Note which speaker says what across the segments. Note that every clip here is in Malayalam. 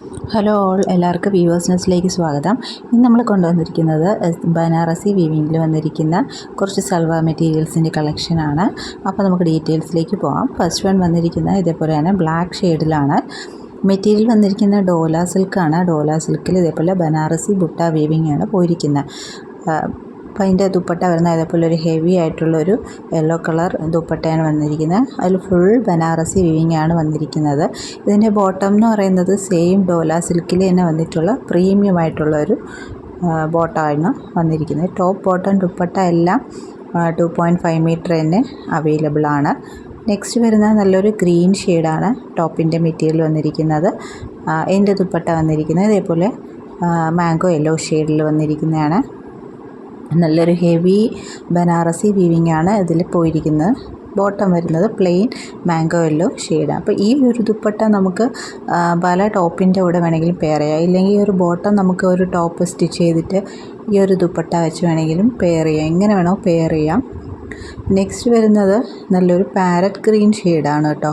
Speaker 1: ഹലോ ഓൾ, എല്ലാവർക്കും വ്യൂവേഴ്സ് ന്യൂസിലേക്ക് സ്വാഗതം. ഇന്ന് നമ്മൾ കൊണ്ടുവന്നിരിക്കുന്നത് ബനാറസി വീവിങ്ങിൽ വന്നിരിക്കുന്ന കുറച്ച് സൽവാർ മെറ്റീരിയൽസിൻ്റെ കളക്ഷനാണ്. അപ്പോൾ നമുക്ക് ഡീറ്റെയിൽസിലേക്ക് പോകാം. ഫസ്റ്റ് വൺ വന്നിരിക്കുന്നത് ഇതേപോലെ തന്നെ ബ്ലാക്ക് ഷെയ്ഡിലാണ്. മെറ്റീരിയൽ വന്നിരിക്കുന്ന ഡോല സിൽക്കാണ്. ഡോല സിൽക്കിൽ ഇതേപോലെ ബനാറസി ബുട്ട വീവിംഗ് ആണ് പോയിരിക്കുന്നത്. അപ്പോൾ അതിൻ്റെ ദുപ്പട്ട വരുന്ന അതേപോലെ ഒരു ഹെവി ആയിട്ടുള്ളൊരു യെല്ലോ കളർ ദുപ്പട്ടയാണ് വന്നിരിക്കുന്നത്. അതിൽ ഫുൾ ബനാറസി വീവിംഗ് ആണ് വന്നിരിക്കുന്നത്. ഇതിൻ്റെ ബോട്ടം എന്ന് പറയുന്നത് സെയിം ഡോല സിൽക്കിൽ തന്നെ വന്നിട്ടുള്ള പ്രീമിയം ആയിട്ടുള്ളൊരു ബോട്ടമാണ് വന്നിരിക്കുന്നത്. ടോപ്പ് ബോട്ടം ദുപ്പട്ട എല്ലാം 2.5 മീറ്റർ തന്നെ അവൈലബിൾ ആണ്. നെക്സ്റ്റ് വരുന്നത് നല്ലൊരു ഗ്രീൻ ഷെയ്ഡാണ് ടോപ്പിൻ്റെ മെറ്റീരിയൽ വന്നിരിക്കുന്നത്. എൻ്റെ ദുപ്പട്ട വന്നിരിക്കുന്നത് ഇതേപോലെ മാംഗോ യെല്ലോ ഷെയ്ഡിൽ വന്നിരിക്കുന്നതാണ്. നല്ലൊരു ഹെവി ബനാറസി വീവിംഗ് ആണ് ഇതിൽ പോയിരിക്കുന്നത്. ബോട്ടം വരുന്നത് പ്ലെയിൻ മാംഗോ യെല്ലോ ഷെയ്ഡാണ്. അപ്പോൾ ഈ ഒരു ദുപ്പട്ട നമുക്ക് പല ടോപ്പിൻ്റെ കൂടെ വേണമെങ്കിലും പെയർ ചെയ്യാം. ഇല്ലെങ്കിൽ ഈ ഒരു ബോട്ടം നമുക്ക് ഒരു ടോപ്പ് സ്റ്റിച്ച് ചെയ്തിട്ട് ഈ ഒരു ദുപ്പട്ട വെച്ച് വേണമെങ്കിലും പെയർ ചെയ്യാം. എങ്ങനെ വേണോ പെയർ ചെയ്യാം. നെക്സ്റ്റ് വരുന്നത് നല്ലൊരു പാരറ്റ് ഗ്രീൻ ഷെയ്ഡാണ് കേട്ടോ.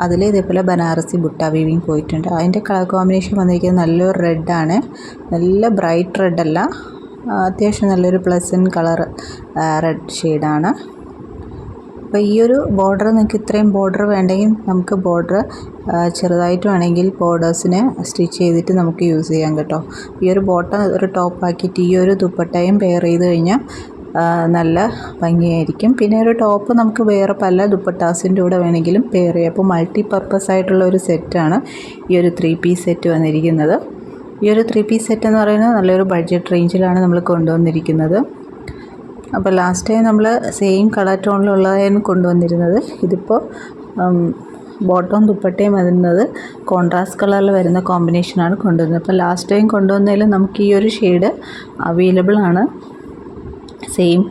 Speaker 1: അതിൽ ഇതേപോലെ ബനാറസി ബുട്ട വീവിങ് പോയിട്ടുണ്ട്. അതിൻ്റെ കളർ കോമ്പിനേഷൻ വന്നിരിക്കുന്നത് നല്ലൊരു റെഡാണ്. നല്ല ബ്രൈറ്റ് റെഡല്ല, അത്യാവശ്യം നല്ലൊരു പ്ലസൻറ്റ് കളർ റെഡ് ഷെയ്ഡാണ്. അപ്പോൾ ഈ ഒരു ബോർഡർ നിങ്ങൾക്ക് ഇത്രയും ബോർഡർ വേണ്ടെങ്കിൽ നമുക്ക് ബോർഡർ ചെറുതായിട്ട് വേണമെങ്കിൽ ബോർഡേഴ്സിനെ സ്റ്റിച്ച് ചെയ്തിട്ട് നമുക്ക് യൂസ് ചെയ്യാം കേട്ടോ. ഈ ഒരു ബോട്ടം ഒരു ടോപ്പാക്കിയിട്ട് ഈ ഒരു ദുപ്പട്ടയും പെയർ ചെയ്ത് കഴിഞ്ഞാൽ നല്ല ഭംഗിയായിരിക്കും. പിന്നെ ഒരു ടോപ്പ് നമുക്ക് വേറെ പല ദുപ്പട്ടാസിൻ്റെ കൂടെ വേണമെങ്കിലും പെയർ ചെയ്യാം. അപ്പോൾ മൾട്ടി പർപ്പസ് ആയിട്ടുള്ള ഒരു സെറ്റാണ് ഈ ഒരു 3 പീസ് സെറ്റ് വന്നിരിക്കുന്നത്. ഈ ഒരു 3 പീസ് സെറ്റ് എന്ന് പറയുന്നത് നല്ലൊരു ബഡ്ജറ്റ് റേഞ്ചിലാണ് നമ്മൾ കൊണ്ടുവന്നിരിക്കുന്നത്. അപ്പോൾ ലാസ്റ്റ് ടൈം നമ്മൾ സെയിം കളർ ടോണിലുള്ളതായിരുന്നു കൊണ്ടുവന്നിരുന്നത്. ഇതിപ്പോൾ ബോട്ടവും ദുപ്പട്ടയും വരുന്നത് കോൺട്രാസ്റ്റ് കളറിൽ വരുന്ന കോമ്പിനേഷനാണ് കൊണ്ടുവന്നത്. അപ്പോൾ ലാസ്റ്റ് ടൈം കൊണ്ടുവന്നതിൽ നമുക്ക് ഈ ഒരു ഷെയ്ഡ് അവൈലബിൾ ആണ്. സെയിം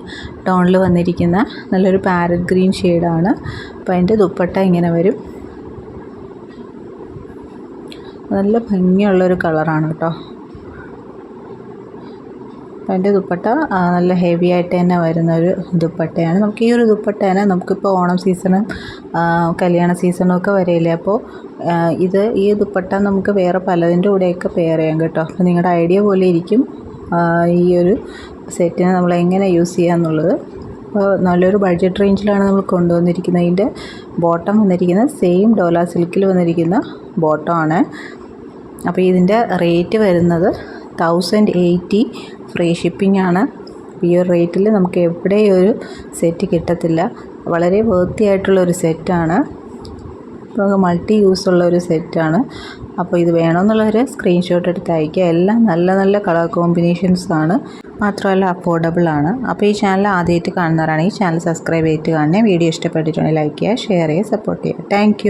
Speaker 1: ടോണിൽ വന്നിരിക്കുന്ന നല്ലൊരു പാരറ്റ് ഗ്രീൻ ഷെയ്ഡാണ്. അപ്പോൾ അതിൻ്റെ ദുപ്പട്ട ഇങ്ങനെ വരും. നല്ല ഭംഗിയുള്ളൊരു കളറാണ് കേട്ടോ. അതിൻ്റെ ദുപ്പട്ട നല്ല ഹെവി ആയിട്ട് തന്നെ വരുന്നൊരു ദുപ്പട്ടയാണ്. നമുക്ക് ഈ ഒരു ദുപ്പട്ടേനെ നമുക്കിപ്പോൾ ഓണം സീസണും കല്യാണ സീസണും ഒക്കെ വരെയില്ലേ. അപ്പോൾ ഈ ദുപ്പട്ട നമുക്ക് വേറെ പലതിൻ്റെ കൂടെയൊക്കെ പെയർ ചെയ്യാം കേട്ടോ. അപ്പോൾ നിങ്ങളുടെ ഐഡിയ പോലെ ഇരിക്കും ഈ ഒരു സെറ്റിനെ നമ്മൾ എങ്ങനെ യൂസ് ചെയ്യുക എന്നുള്ളത്. അപ്പോൾ നല്ലൊരു ബഡ്ജറ്റ് റേഞ്ചിലാണ് നമ്മൾ കൊണ്ടുവന്നിരിക്കുന്നത്. ഇതിൻ്റെ ബോട്ടം വന്നിരിക്കുന്നത് സെയിം ഡോല സിൽക്കിൽ വന്നിരിക്കുന്ന ബോട്ടമാണ്. അപ്പോൾ ഇതിൻ്റെ റേറ്റ് വരുന്നത് 1080 ഫ്രീ ഷിപ്പിംഗ് ആണ്. ഈ ഒരു റേറ്റിൽ നമുക്ക് എവിടെയും ഒരു സെറ്റ് കിട്ടത്തില്ല. വളരെ വേർത്തി ആയിട്ടുള്ളൊരു സെറ്റാണ്. നമുക്ക് മൾട്ടി യൂസ് ഉള്ളൊരു സെറ്റാണ്. അപ്പോൾ ഇത് വേണമെന്നുള്ളവർ സ്ക്രീൻഷോട്ട് എടുത്ത് അയക്കുക. എല്ലാം നല്ല നല്ല കളർ കോമ്പിനേഷൻസ് ആണ്, മാത്രമല്ല അഫോർഡബിൾ ആണ്. അപ്പോൾ ഈ ചാനൽ ആദ്യമായിട്ട് കാണുന്നവരാണെങ്കിൽ ചാനൽ സബ്സ്ക്രൈബ് ചെയ്തിട്ട് കാണണേ. വീഡിയോ ഇഷ്ടപ്പെട്ടിട്ടുണ്ടെങ്കിൽ ലൈക്ക് ചെയ്യുക, ഷെയർ ചെയ്യുക, സപ്പോർട്ട് ചെയ്യുക. താങ്ക്